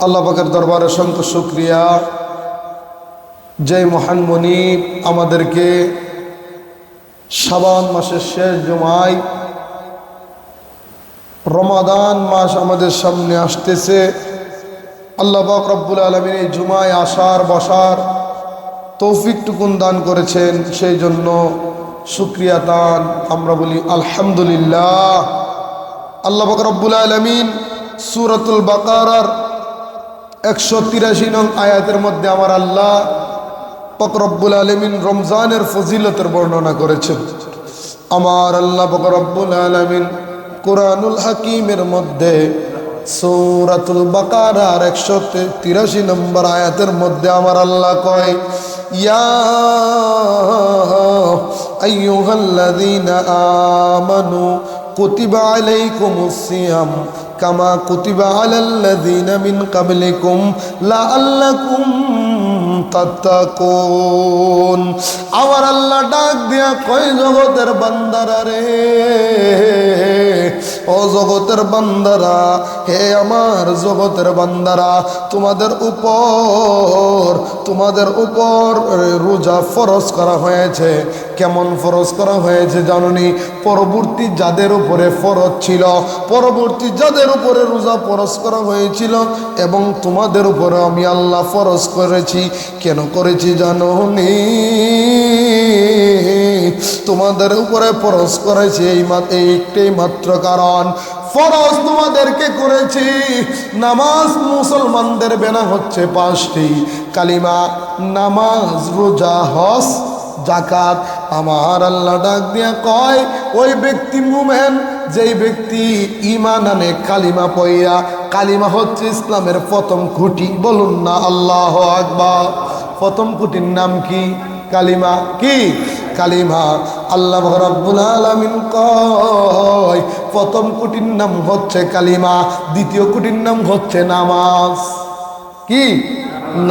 আল্লাহ পাকের দরবারে অসংখ্য শুকরিয়া যে মহান মুনিব আমাদেরকে শাবান মাসের শেষ জুমায় রমাদান মাস আমাদের সামনে আসতেছে। আল্লাহ পাক রব্বুল আলামিন এই জুমায় আসার বসার তৌফিকটুকুন দান করেছেন, সেই জন্য শুকরিয়া দান আমরা বলি আলহামদুলিল্লাহ। আল্লাহ পাক রব্বুল আলামিন সূরাতুল বাকারার 183 নং আয়াতের মধ্যে আমার আল্লাহ পাক রব্বুল আলামিন রমজানের ফজিলতের বর্ণনা করেছেন। আমার আল্লাহ পাক রব্বুল আলামিন কুরআনুল হাকিমের মধ্যে সূরাতুল বাকারার 183 নম্বর আয়াতের মধ্যে আমার আল্লাহ কয়, ইয়া আইয়ুহাল্লাযীনা আমানু কুতিবা আলাইকুমুস সিয়াম কামা কুতিবা আলাল্লাযীনা মিন ক্বাবলিকুম লাআল্লাকুম তাত্তাকুন। আমার আল্লাহ ডাক দিয়া কয়, জগতের বান্দারা রে, ও জগতের বান্দারা, হে আমার জগতের বান্দারা, তোমাদের উপর রোজা ফরজ করা হয়েছে। কেমন ফরজ করা হয়েছে জানুনি? পরবর্তী যাদের উপরে ফরজ ছিল, পরবর্তী যাদের উপরে রোজা ফরজ করা হয়েছিল, এবং তোমাদের উপরে আমি আল্লাহ ফরজ করেছি। কেন করেছি জানুনি? তোমাদের উপরে ফরজ করেছি এই একটাই মাত্র কারণ, ফরজ তোমাদেরকে করেছি। নামাজ মুসলমানদের বেনা হচ্ছে 5টি: কালিমা, নামাজ, রোজা, হজ, যাকাত। আমার আল্লাহ ডাক দিয়া কয়, ওই ব্যক্তি মুমিন যেই ব্যক্তি ঈমান আনে কালিমা পড়িয়া। কালিমা হচ্ছে ইসলামের প্রথম খুঁটি, বলুন না আল্লাহু আকবার। প্রথম খুঁটির নাম কি? কালিমা। কি কালিমা? আল্লাহ রাব্বুল আলামিন কয়, প্রথম খুঁটির নাম হচ্ছে কালিমা, দ্বিতীয় খুঁটির নাম হচ্ছে নামাজ। কি?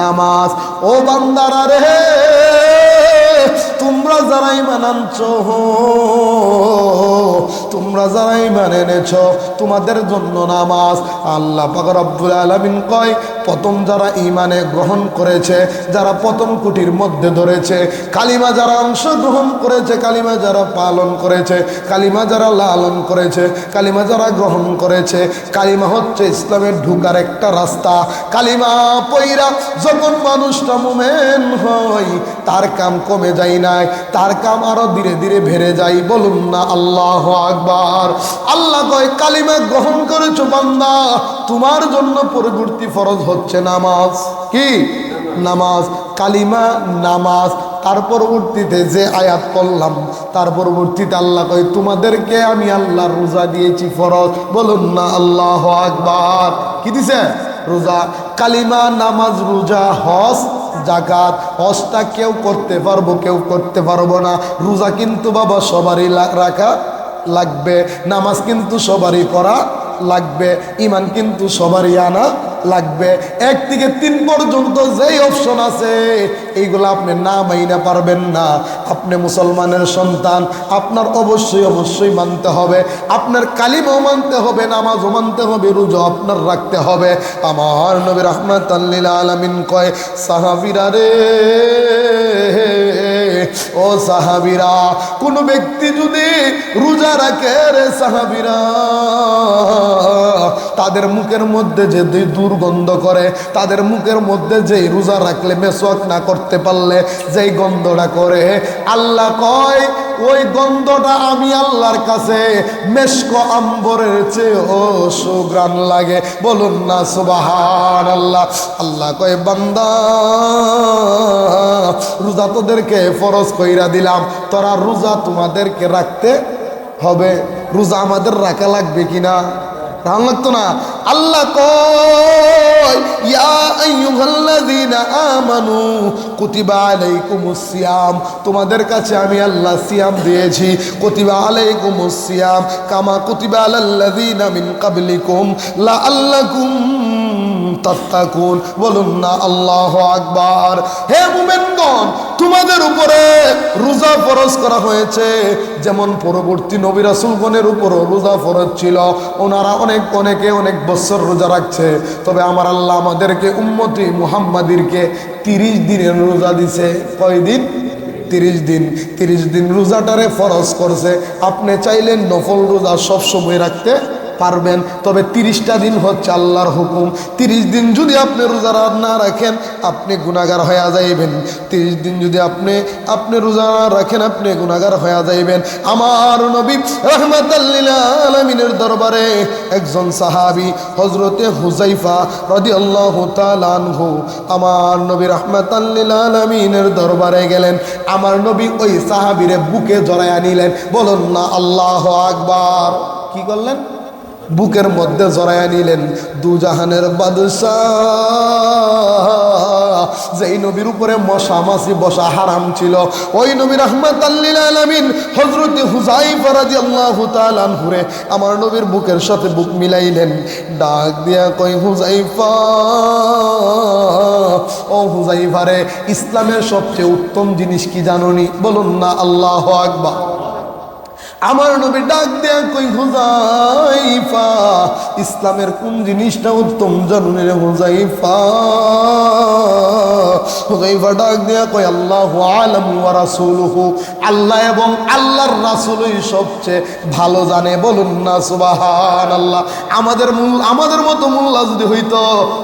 নামাজ। ও বান্দারা রে, তোমরা যারা ঈমান আনছো, তোমরা যারা ঈমান এনেছো, তোমাদের জন্য নামাজ। আল্লাহ পাক রব্বুল আলামিন কয়, প্রথম যারা ঈমানে গ্রহণ করেছে, যারা প্রথম কুটির মধ্যে ধরেছে, কালিমা যারা অংশগ্রহণ করেছে, কালিমা যারা পালন করেছে, কালিমা যারা লালন করেছে, কালিমা যারা গ্রহণ করেছে। কালিমা হচ্ছে ইসলামের ঢুকার একটা রাস্তা। কালিমা পয়রা যখন মানুষটা মুমিন হয়, তার কাম কমে যায় না, তার কাম আরো ধীরে ধীরে বেড়ে যায়। বলুন না আল্লাহু আকবার। আল্লাহ কয়, কালিমা গ্রহণ করেছো বান্দা, তোমার জন্য পরবর্তী ফরজ হচ্ছে নামাজ। কি? নামাজ। কালিমা, নামাজ। তার পরবর্তীতে যে আয়াত পড়লাম, তার পরবর্তীতে আল্লাহ কয়, তোমাদেরকে আমি আল্লাহ রোজা দিয়েছি ফরজ। বলুন না আল্লাহু আকবার। কি দিছে? রোজা। কালিমা, নামাজ, রোজা, হজ, যাকাত। হজটা কেউ করতে পারবো, কেউ করতে পারবো না। রোজা কিন্তু বাবা সবারই রাখা লাগবে, নামাজ কিন্তু সবারই পড়া লাগবে, ঈমান কিন্তু সবারই আনা লাগবে। 1 থেকে 3 পর্যন্ত যেই অপশন আছে, এইগুলো আপনি না মাইনা পারবেন না। আপনি মুসলমানের সন্তান, আপনার অবশ্যই মানতে হবে। আপনার কালিমাও মানতে হবে, নামাজও মানতে হবে, রোজা আপনার রাখতে হবে। আমার নবী রাহমাতাল লিল আলামিন কয়, সাহাবীরা রে, ও সাহাবীরা, কোন ব্যক্তি যদি রোজা রাখে রে সাহাবীরা, তাদের মুখের মধ্যে যে দুর্গন্ধ করে, তাদের মুখের মধ্যে যেই রোজা রাখলে মেসওয়াক না করতে পারলে যেই গন্ধটা করে, আল্লাহ কয়, ওই গন্ধটা আমি আল্লাহর কাছে মেশক আম্বরের চেয়েও সুঘ্রাণ লাগে। বলুন না সুবহানাল্লাহ। আল্লাহ কয়, বান্দা, রোজা তোদেরকে ফরজ কইরা দিলাম, তোরা রোজা তোমাদেরকে রাখতে হবে। রোজা আমাদের রাখা লাগবে কিনা? রাখা লাগতো না? আল্লাহ কয়, ইয়া আইয়ুহাল্লাযীনা আমানু কুতিবা আলাইকুমুস সিয়াম, তোমাদের কাছে আমি আল্লাহ সিয়াম দিয়েছি। কুতিবা আলাইকুমুস সিয়াম কামা কুতিবা আলাল্লাযীনা মিন ক্বাবলিকুম লাআল্লাকুম তাত্তাকুন। বলুন না আল্লাহু আকবার। হে মুমিনগণ, তোমাদের উপরে রোজা ফরজ করা হয়েছে, যেমন পরবর্তী নবী রাসূলগণের উপরও রোজা ফরজ ছিল। ওনারা অনেকে অনেক বছর রোজা রাখছে, তবে আমার আল্লাহ আমাদেরকে উম্মতি মুহাম্মাদিরকে 30 দিনের রোজা দিছে। কয়দিন? 30 দিন। 30 দিন রোজাটারে ফরজ করছে। আপনি চাইলেন নফল রোজা সব সময় রাখতে পারবেন, তবে 30টা দিন হচ্ছে আল্লাহর হুকুম। 30 দিন যদি আপনি রোজা না রাখেন, আপনি গুনাহগার হয়ে যাইবেন। 30 দিন যদি আপনি রোজা না রাখেন, আপনি গুনাহগার হয়ে যাইবেন। আমার নবী রাহমাতাল লিল আলামিনের দরবারে একজন সাহাবী হযরতে হুযায়ফা রাদিয়াল্লাহু তাআলা আনহু আমার নবী রাহমাতাল লিল আলামিনের দরবারে গেলেন। আমার নবী ওই সাহাবীরে বুকে জড়ায়া নিলেন। বলুন না আল্লাহু আকবার। কি করলেন? বুকের মধ্যে জড়ায়া নিলেন। দুজাহানের বাদশাহ, যেই নবীর উপরে মশা মাছি বসা হারাম ছিল, ওই নবী রাহমাতাল লিল আলামিন হযরতে হুযায়ফা রাদিয়াল্লাহু তাআলা আনহুরে আমার নবীর বুকের সাথে বুক মিলাইলেন। ডাক দিয়া কই, হুযায়ফা, ও হুযায়ফা রে, ইসলামের সবচেয়ে উত্তম জিনিস কি জানোনি? বলুন না আল্লাহু আকবার। আমার নবী ডাক দেয়া কই, হুযায়ফা, ইসলামের কোন জিনিসটা উত্তম জানুনি রে হুযায়ফা? হুযায়ফা ডাক দেয়া কই, আল্লাহু আ'লামু ওয়া রাসূলুহু, আল্লাহ এবং আল্লাহর রাসূলই সবচেয়ে ভালো জানে। বলুন না সুবহানাল্লাহ। আমাদের মতো মোল্লা যদি হইতো,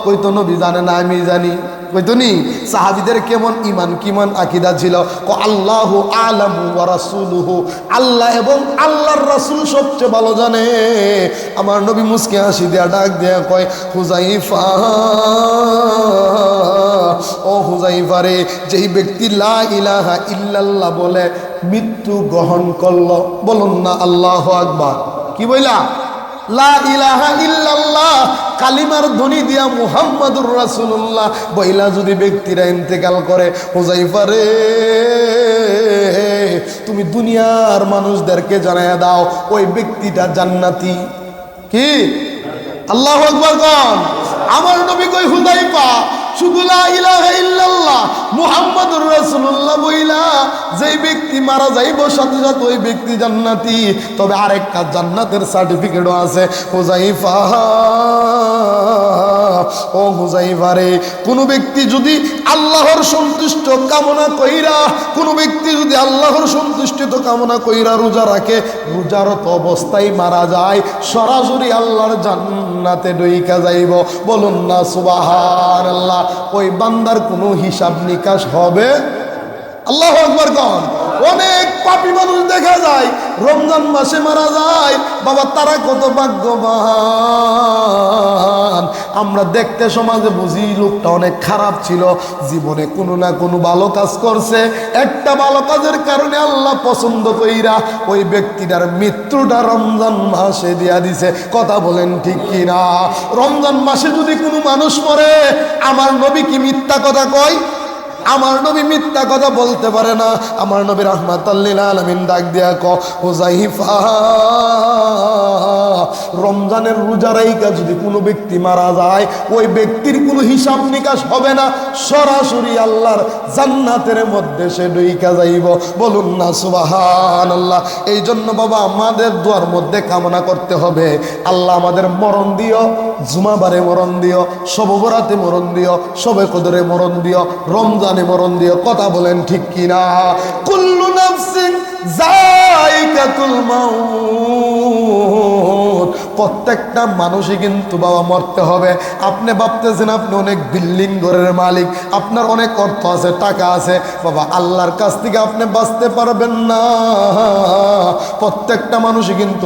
কইতো নবী জানে না, আমি জানি। কইতনি সাহাবীদের কেমন ঈমান, কিমান আকীদা ছিল। আল্লাহু আ'লামু ওয়া রাসূলুহু, আল্লাহ এবং আল্লাহর রাসূল সবচেয়ে ভালো জানে। আমার নবী মুস্কি হাসি দেয়া ডাক দেয়া কয়, হুযায়ফা, ও হুযায়ফা রে, যেই ব্যক্তি লা ইলাহা ইল্লাল্লাহ বলে মৃত্যু গ্রহণ করলো, বলুন না আল্লাহু আকবার। কি বইলা? লা ইলাহা ইল্লাল্লাহ কালিমার ধ্বনি দিয়া মুহাম্মাদুর রাসূলুল্লাহ বইলা যদি ব্যক্তিরা ইন্তেকাল করে, হুযায়ফা রে, তুমি দুনিয়ার মানুষদেরকে জানায়া দাও ওই ব্যক্তিটা জান্নাতি। কি? আল্লাহু আকবার কোন? আমার নবী কই, হুযায়ফা, শুধু লা ইলাহা ইল্লাল্লাহ মুহাম্মাদুর রাসূলুল্লাহ বইলা যেই ব্যক্তি মারা যাইব সাথে সাথে ওই ব্যক্তি জান্নাতি। তবে আরেকটা জান্নাতের সার্টিফিকেটও আছে। হুযায়ফা, ও হুযায়ফা রে, কোন ব্যক্তি যদি আল্লাহর সন্তুষ্ট কামনা কইরা, কোন ব্যক্তি যদি আল্লাহর সন্তুষ্টিত কামনা কইরা রোজা রাখে, রোজারত অবস্থায় মারা যায়, সরাসরি আল্লাহর জান্নাতে ঢুইকা যাইব। বলুন না সুবহানাল্লাহ। ওই বান্দার কোনো হিসাব নিকাশ হবে? আল্লাহু আকবার কোন? অনেক পাপী মানুষ দেখা যায় রমজান মাসে মারা যায়। বাবা, তারা কত ভাগ্যবান। আমরা দেখতে সমাজে বুঝি লোকটা অনেক খারাপ ছিল, জীবনে কোনো না কোনো ভালো কাজ করছে, একটা ভালো কাজের কারণে আল্লাহ পছন্দ কইরা ওই ব্যক্তিটার মৃত্যুটা রমজান মাসে দিয়া দিছে। কথা বলেন ঠিক কিনা? রমজান মাসে যদি কোনো মানুষ মরে, আমার নবী কি মিথ্যা কথা কয়? আমার নবী মিথ্যা কথা বলতে পারে না। আমার নবী রাহমাতাল লিল আলামিন ডাক দিয়া কয়, হুযায়ফা, রমজানের রোজা রাইখা যদি কোনো ব্যক্তি মারা যায়, ওই ব্যক্তির কোনো হিসাব নিকাশ হবে না, সরাসরি আল্লাহর জান্নাতের মধ্যে সে ঢুইকা যাইব। বলুন না সুবহানাল্লাহ। এই জন্য বাবা, আমাদের দোয়ার মধ্যে কামনা করতে হবে, আল্লাহ আমাদের মরণ দিও, জুমাবারে মরণ দিও, শবে বরাতে মরণ দিও, শবে কদরে মরণ দিও, রমজানে মরণ দিও। কথা বলেন ঠিক কিনা? কুল্লু নাফসিন যায়িকাতুল মাউত, প্রত্যেকটা মানুষই কিন্তু বাবা মরতে হবে। আপনি ভাবতেছেন আপনি অনেক বিল্ডিং ঘরের মালিক, আপনার অনেক অর্থ আছে, টাকা আছে, বাবা আল্লাহর কাছ থেকে আপনি বাঁচতে পারবেন না। প্রত্যেকটা মানুষই কিন্তু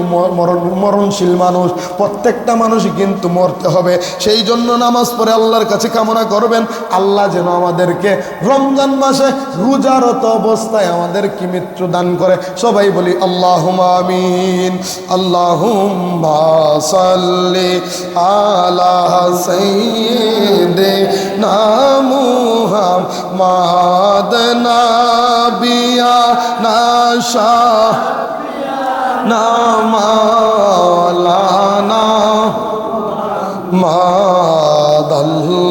মরণশীল মানুষ, প্রত্যেকটা মানুষই কিন্তু মরতে হবে। সেই জন্য নামাজ পড়ে আল্লাহর কাছে কামনা করবেন, আল্লাহ যেন আমাদেরকে রমজান মাসে রোজারত অবস্থায় আমাদেরকে মৃত্যু দান করে। সবাই বলি আল্লাহুম্মা আমিন। আল্লাহুম্মা সাল্লি আলা সাইয়্যিদিনা মুহাম্মাদ নাবিয়ানা শাফিয়ানা মাওলানা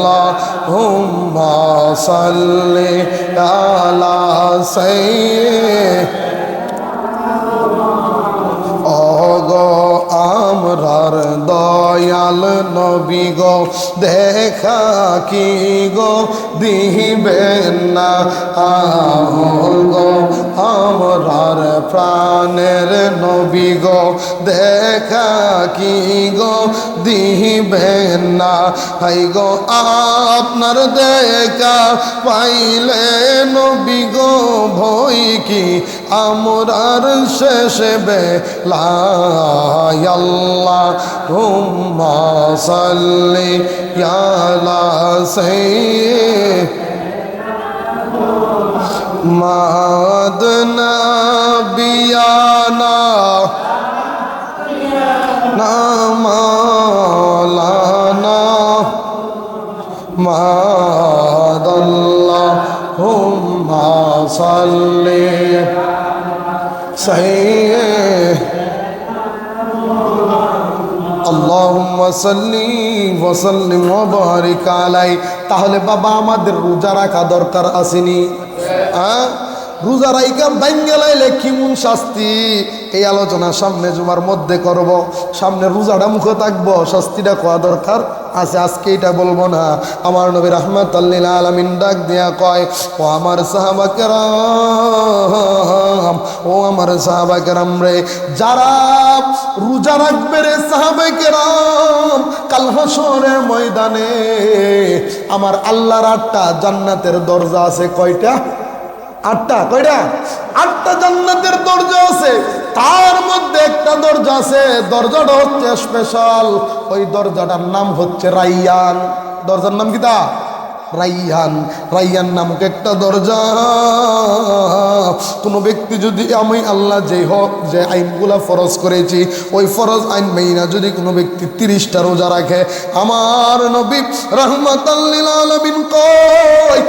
আল্লাহুম্মা সাল্লি আলা সাইয়্যিদিনা ওগো আমরার দয়াল নবী গো দেখা কি গো দিবেন না গো আমরার প্রাণের নবী গো দেখা কি গো দিবেন না হাই গো আপনার দেখা পাইলে নবী গো ভয় কি আমরার শেষে বেলায় আল্লাহুম্মা সাল্লি আলা সাইয়্যিদিনা মাদনা বিয়ানা মাওলানা মাদাল্লাহুম্মা সাল্লি আল্লাহুম্মা সাল্লি ওয়া সাল্লিম ওয়া বারিক আলাই। তাহলে বাবা আমাদের রোজা রাখা দরকার আসেনি? রোজা রাইকা ভাঙ্গে লাইলে কেমন শাস্তি, এই আলোচনা সামনে জুমার মধ্যে করব। সামনে রোজাটা মুখে থাকবো, শাস্তিটা কোয়া দরকার আছে। আজকে এটা বলবো না। আমার নবী রাহমাতাল লিল আলামিন ডাক দিয়া কয়, ও আমার সাহাবা কেরাম, ও আমার সাহাবা কেরাম রে, যারা রোজা রাখবে রে সাহাবা কেরাম, কাল হাসরের ময়দানে আমার আল্লাহর 8টা জান্নাতের দরজা আছে। কয়টা? 8টা। কয়টা? 8টা জান্নাতের দরজা আছে। তার মধ্যে একটা দরজা আছে, দরজাটা হচ্ছে স্পেশাল। ওই দরজাটার নাম হচ্ছে রাইয়ান। দরজার নাম কি? তা রাইয়ান। রাইয়ান নামক একটা দরজা। কোনো ব্যক্তি যদি আমি আল্লাহ যে আইনগুলা ফরজ করেছি ওই ফরজ আইন মাইনা যদি কোনো ব্যক্তি 30টা রোজা রাখে, আমার নবী রাহমাতাল লিল আলামিন কয়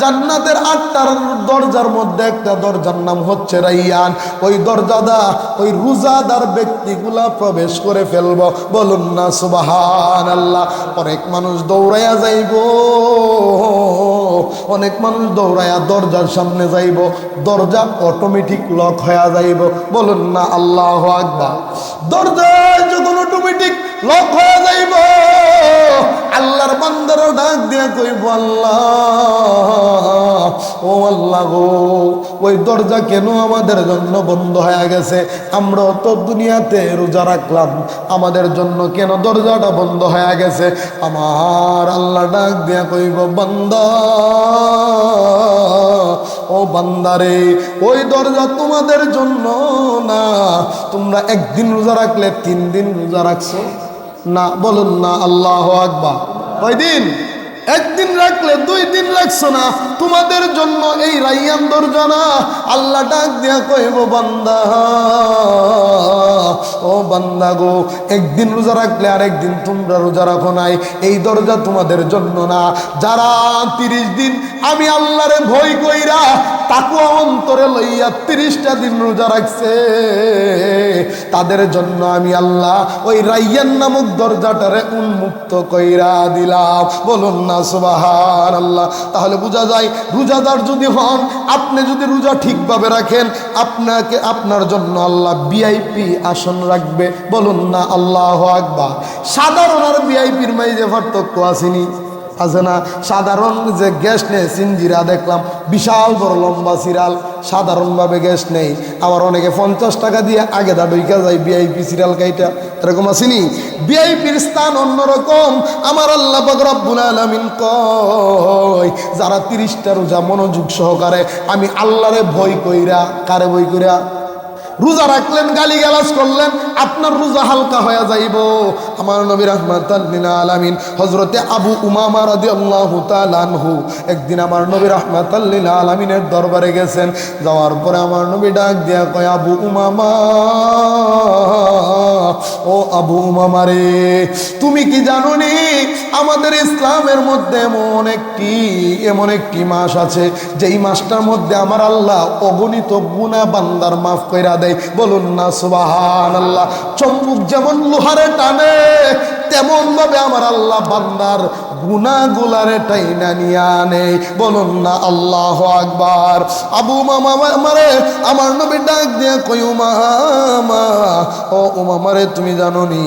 জান্নাতের 8টার দরজার মধ্যে একটা দরজার নাম হচ্ছে রাইয়ান। ওই দরজাদা ওই রোজাদার ব্যক্তিগুলা প্রবেশ করে ফেলবো। বলুন না সুবহানাল্লাহ। অনেক মানুষ দৌড়াইয়া যাইব, অনেক মানুষ দৌড়াইয়া দরজার সামনে যাইব, দরজা অটোমেটিক লক হয়ে যাইব। বলুন না আল্লাহু আকবার। দরজায় যখন অটোমেটিক লক হয়ে যাইব, আল্লাহর বান্দারও ডাক দিয়া কইব, আল্লাহ ও আল্লাহ গো, ওই দরজা কেন আমাদের জন্য বন্ধ হয়ে গেছে? আমরা তো দুনিয়াতে রোজা রাখলাম, আমাদের জন্য কেন দরজাটা বন্ধ হয়ে গেছে? আমার আল্লাহ ডাক দিয়া কইব, বান্দা ও বান্দারে, ওই দরজা তোমাদের জন্য না। তোমরা একদিন রোজা রাখলে 3 দিন রোজা রাখছো না? বলুন না আল্লাহু আকবার। কয়দিন? একদিন রাখলে 2 দিন রাখছো না। তোমাদের জন্য এই রাইয়ান দরজা না। আল্লাহ ডাক দিয়া কইব, বান্দা ও বান্দা গো, একদিন রোজা রাখলে আর একদিন তোমরা রোজা রাখো নাই, এই দরজা তোমাদের জন্য না। যারা 30 দিন আমি আল্লাহরে ভয় কইরা তাকওয়া অন্তরে লইয়া 30টা দিন রোজা রাখছে, তাদের জন্য আমি আল্লাহ ওই রাইয়ান নামক দরজাটারে উন্মুক্ত কইরা দিলাম। বলুন না সুবহানাল্লাহ। তাহলে বোঝা যায়, রোজাদার যদি হন, আপনি যদি রোজা ঠিকভাবে রাখেন, আপনার জন্য আল্লাহ ভিআইপি আসন রাখবে। বলুন না আল্লাহু আকবার। সাধারণ আর ভিআইপির মাঝে পার্থক্য আসেনি? আছে না? সাধারণ যে গ্যাস নেই, সিঞ্জিরা দেখলাম বিশাল বড় লম্বা সিরিয়াল, সাধারণভাবে গ্যাস নেই। আবার অনেকে 50 টাকা দিয়ে আগে দা ঢুইকা যায় ভিআইপি সিরিয়াল কাইটা, এরকম আসেনি? ভিআইপির স্থান অন্যরকম। আমার আল্লাহ পাক রব্বুল আলামিন কয়, যারা 30টা রোজা মনোযোগ সহকারে আমি আল্লাহরে ভয় কইরা, কারে ভয় কইরা রোজা রাখলেন, গালিগালাজ করলেন, আপনার রোজা হালকা হয়ে যাইব। আমার নবী রাহমাতাল লিল আলামিন হযরতে আবু উমামা রাদিয়াল্লাহু তাআলা আনহু একদিন আমার নবী রাহমাতাল লিল আলামিনের দরবারে গেছেন। যাওয়ার পরে আমার নবী ডাক দিয়া কয়, আবু উমামা, ও আবু উমামা রে, তুমি কি জানো নি আমাদের ইসলামের মধ্যে এমন একটি মাস আছে যেই মাসটার মধ্যে আমার আল্লাহ অগণিত গুনাহ বান্দার মাফ কইরা দেয়। বলুন না সুবহানাল্লাহ। চম্বুক যেমন লোহারে টানে, তেমন ভাবে আমার আল্লাহ বান্দার গুনাহগুলারে টাইনা নিয়ে আনে। বলুন না আল্লাহু আকবার। আবু মামা আমারে আমার নবী ডাক দিয়ে কই উমামা, ও উমামারে তুমি জানো নি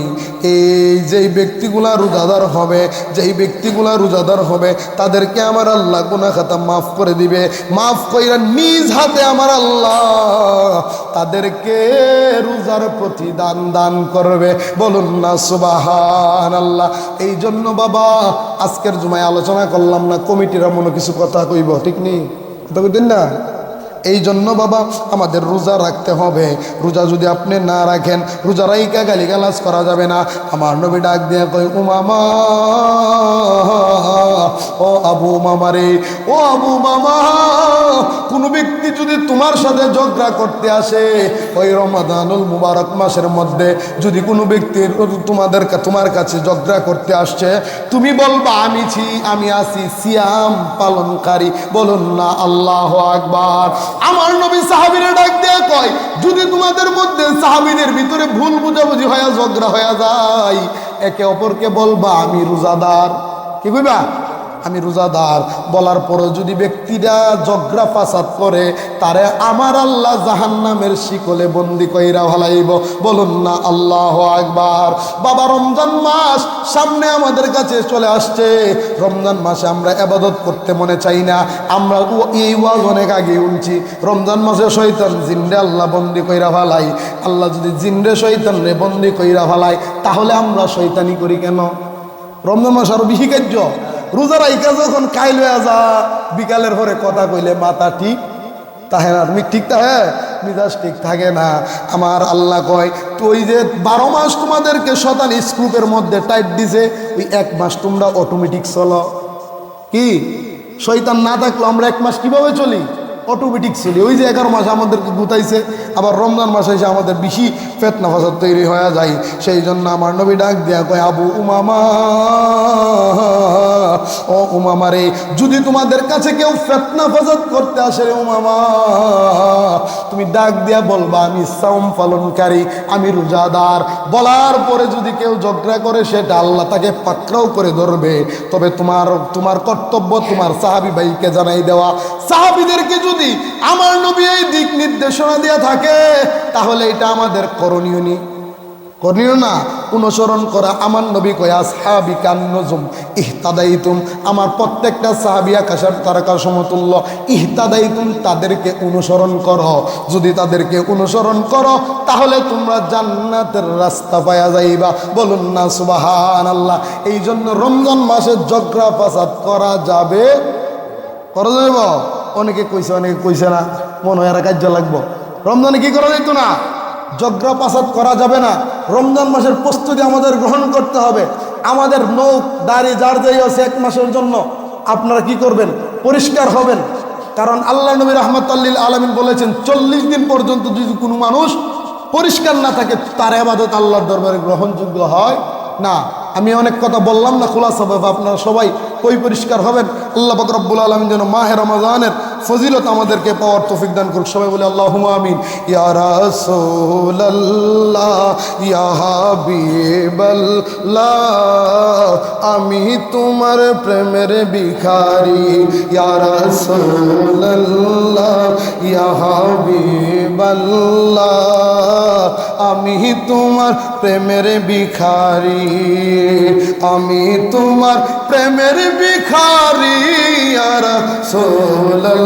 এই যেই ব্যক্তিগুলা রোজাদার হবে, যেই ব্যক্তিগুলা রোজাদার হবে তাদেরকে আমার আল্লাহ গুনাহ খাতা মাফ করে দিবে। মাফ কইরা নিজ হাতে আমার আল্লাহ তাদেরকে রোজার প্রতিদান দান করবে। বলুন না সুবহানাল্লাহ। এই জন্য বাবা আজকের জুমায় আলোচনা করলাম না, কমিটিরা মনে কিছু কথা কইব, ঠিক নেই? কথা কইতেন না? এই জন্য বাবা আমাদের রোজা রাখতে হবে। রোজা যদি আপনি না রাখেন, রোজা রাইকা গালিগালাজ করা যাবে না। আমার নবী ডাক দিয়ে কই উমামা, ও আবু মামা রে, ও আবু মামা, কোন ব্যক্তি যদি তোমার সাথে ঝগড়া করতে আসে ওই রমাদানুল মুবারক মাসের মধ্যে, যদি কোনো ব্যক্তি তোমার কাছে ঝগড়া করতে আসছে, তুমি বলবা আমি আছি সিয়াম পালনকারী। বলুন না আল্লাহু আকবার। আমার নবী সাহাবীরা ডাক দিয়ে কয়, যদি তোমাদের মধ্যে সাহাবীদের ভিতরে ভুল বুঝাবুঝি হয়ে ঝগড়া হয়ে যায়, একে অপরকে বলবা আমি রোজাদার। কি কইবা? আমি রোজাদার। বলার পরে যদি ব্যক্তিরা ঝগড়া ফাসাদ করে, তারে আমার আল্লাহ জাহান্নামের শিকলে বন্দি কইরা ফেলাইব। বলুন না আল্লাহু আকবার। বাবা রমজান মাস সামনে আমাদের কাছে চলে আসছে। রমজান মাসে আমরা ইবাদত করতে মনে চাই না। আমরা এই ওয়াজ অনেক আগে শুনছি, রমজান মাসে শয়তান জিনরে আল্লাহ বন্দি কইরা ফেলাই। আল্লাহ যদি জিনরে শয়তানরে বন্দি কইরা ফেলাই, তাহলে আমরা শয়তানি করি কেন? রমজান মাস আরো বেশি কার্য। রোজা রাইকা যখন কাইল হয়ে যা, বিকালের পরে কথা কইলে মাথা ঠিক থাকে না, তুমি ঠিক থাকে, মিজাজ ঠিক থাকে না। আমার আল্লাহ কয় তুই যে 12 মাস তোমাদেরকে শয়তান স্ক্রুপের মধ্যে টাইট দিছে, ওই 1 মাস তোমরা অটোমেটিক চলো। কি শয়তান না থাকলো আমরা 1 মাস কিভাবে চলি? অটোমেটিক চলি। ওই যে 11 মাস আমাদেরকে গুতাইছে, আবার রমজান মাসে এসে আমাদের বেশি ফিতনা ফাসাদ তৈরি হয়ে যায়। সেই জন্য আমার নবী ডাক দেয়া কয় আবু উমামা, ও উমামা রে, যদি তোমাদের কাছে কেউ ফিতনা ফাসাদ করতে আসে রে উমামা, তুমি ডাক দিয়া বলবা আমি সাওম পালনকারী, আমি রোজাদার। বলার পরে যদি কেউ ঝগড়া করে, সেটা আল্লাহ তাকে পাকড়াও করে ধরবে। তবে তোমার কর্তব্য তোমার সাহাবী ভাইকে জানাই দেওয়া। সাহাবীদেরকে যদি আমার নবী এই দিক নির্দেশনা দেয়া থাকে, তাহলে এটা আমাদের করণীয় না, অনুসরণ করা। আমার নবী কয় আসহাবি কান্নজুম ইহতাদাইতুম, আমার প্রত্যেকটা সাহাবী আকাশের তারকার সমতুল্য। ইহতাদাইতুম, তাদেরকে অনুসরণ করো। যদি তাদেরকে অনুসরণ করো, তাহলে তোমরা জান্নাতের রাস্তা পায়া যাইবা। বলুন না সুবহানাল্লাহ। এই জন্য রমজান মাসে ঝগড়া ফাসাদ করা যাবে? করা যাইব? অনেকে কইছে না, মনে হয় এরা কার্য লাগবো। রমজানে কি করা যেত না? ঝগড়া ফাসাদ করা যাবে না। রমজান মাসের প্রস্তুতি আমাদের গ্রহণ করতে হবে। আমাদের নখ দাড়ি যার যাই আছে 1 মাসের জন্য আপনারা কি করবেন? পরিষ্কার হবেন। কারণ আল্লাহ নবী রাহমাতুল লিল আলামিন বলেছেন 40 দিন পর্যন্ত যদি কোনো মানুষ পরিষ্কার না থাকে, তার ইবাদত আল্লাহর দরবারে গ্রহণযোগ্য হয় না। আমি অনেক কথা বললাম না, খোলাসা ভাবে আপনারা সবাই কই পরিষ্কার হবেন। আল্লাহ পাক রব্বুল আলামিন যেন মাহে রমজানের ফজিলত আমাদেরকে পাওয়ার তৌফিক দান করুক। সবাই বলে আল্লাহুম্মা আমিন। ইয়া রাসূলুল্লাহ, ইয়া হাবিবাল্লাহ, আমি তোমার প্রেমের ভিখারি। ইয়া রাসূলুল্লাহ, ইয়া হাবিবাল্লাহ, আমি তোমার প্রেমের ভিখারি, আমি তোমার প্রেমের ভিখারি। ইয়া রাসূলুল্লাহ,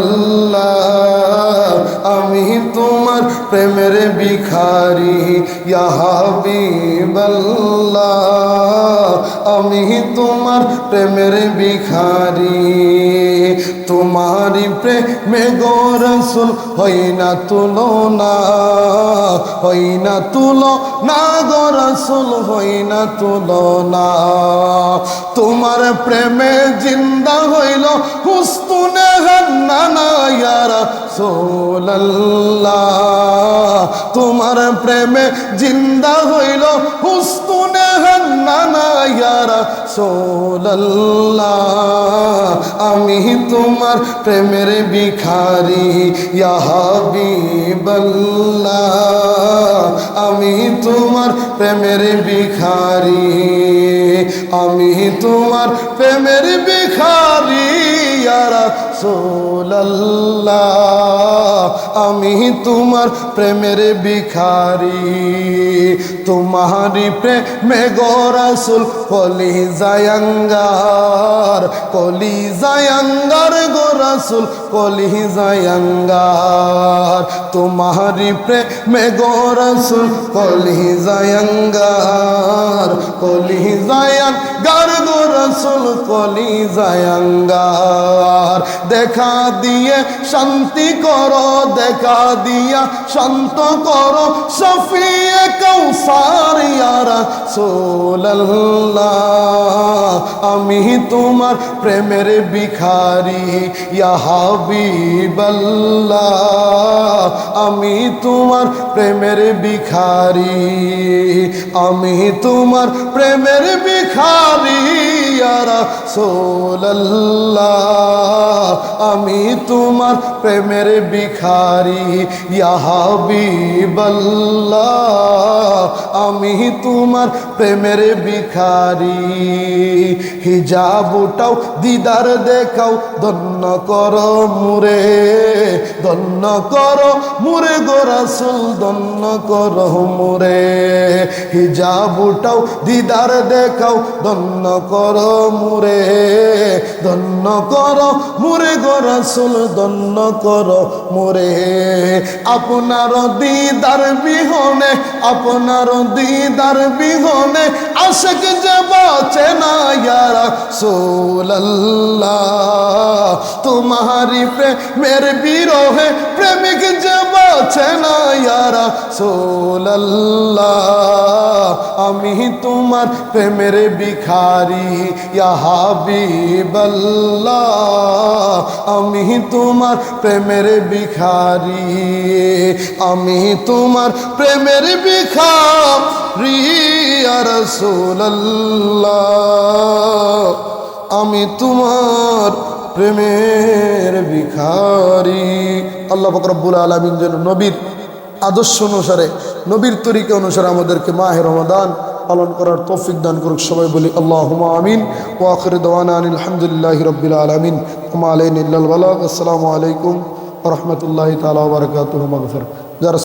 আমি তোমার প্রেমের ভিখারি। ইয়া হাবিবাল্লাহ, আমি তোমার প্রেমের ভিখারি। তোমারি প্রেমে গো রাসূল হই না তুলনা, হই না তুলনা গো রাসূল, হই না তুলনা। তোমার প্রেমে জিন্দা হইল হুসনে হান্নানা। ইয়া রাসূলুল্লাহ, তোমার প্রেমে জিন্দা হইল হুসনে হান্নানা। ইয়া রাসূলুল্লাহ আমি তোমার প্রেমের ভিখারি ইয়া হাবিবাল্লাহ আমি তোমার প্রেমের ভিখারি আমি তোমার প্রেমের ভিখারি ইয়া রাসূলুল্লাহ আমি তোমার প্রেমের ভিখারি তোমারি প্রেমে গো রাসূল কলিজায় আঙ্গার কলিজায় আঙ্গার গো রাসূল কলিজায় আঙ্গার তোমারি প্রেমে গো রাসূল কলিজায় আঙ্গার কলিজায় আঙ্গার গো রাসূল কলিজায় আঙ্গার দেখা দিয়ে শান্তি করো দেখা দিয়া শান্ত করো শফিয়ে কাউসার ইয়া রাসূলুল্লাহ আমি তোমার প্রেমের ভিখারি ইয়া হাবিবাল্লাহ আমি তোমার প্রেমের ভিখারি আমি তোমার প্রেমের ভিখারি ইয়া রাসূলুল্লাহ আমি তোমার প্রেমের ভিখারি ইয়া হাবিবাল্লাহ আমি তোমার প্রেমের ভিখারি হিজাব উঠাও দিদার দেখাও ধন্য করো মুরে ধন্য করো মুরে গো রাসূল ধন্য করো মুরে হিজাব উঠাও দিদার দেখাও ধন্য করো মুরে ধন্য করো মুরে গো রাসূল ধন্য করো মুরে আপনার দিদার বিহনে আপনার দিদার বিহনে আশিক যে বাঁচে না ইয়া রাসূলুল্লাহ তোমারি প্রেমের বিরহে প্রেমিক যে বাঁচে না ইয়া রাসূলুল্লাহ আমি তোমার প্রেমের ভিখারি ইয়া হাবিবাল্লাহ আমি তোমার প্রেমের ভিখারি আমি তোমার প্রেমের ভিখারি ইয়া রাসূলুল্লাহ আমি তোমার প্রেমের ভিখারি আল্লাহ পাক রব্বুল আলামিন যেন নবীর আদর্শ অনুসারে নবীর তরিকা অনুসারে আমাদেরকে মাহে রমাদান পালন করার তৌফিক দান করুক সবাই বলি আল্লাহুম্মা আমিন ওয়া আখিরু দাওয়ানা আনিল হামদুলিল্লাহি রাব্বিল আলামিন ওয়া মা আলাইনা ইল্লাল বালাগ। আসসালামু আলাইকুম ওয়া রাহমাতুল্লাহি তাআলা ওয়া বারাকাতুহু। মাগফিরাত। যারা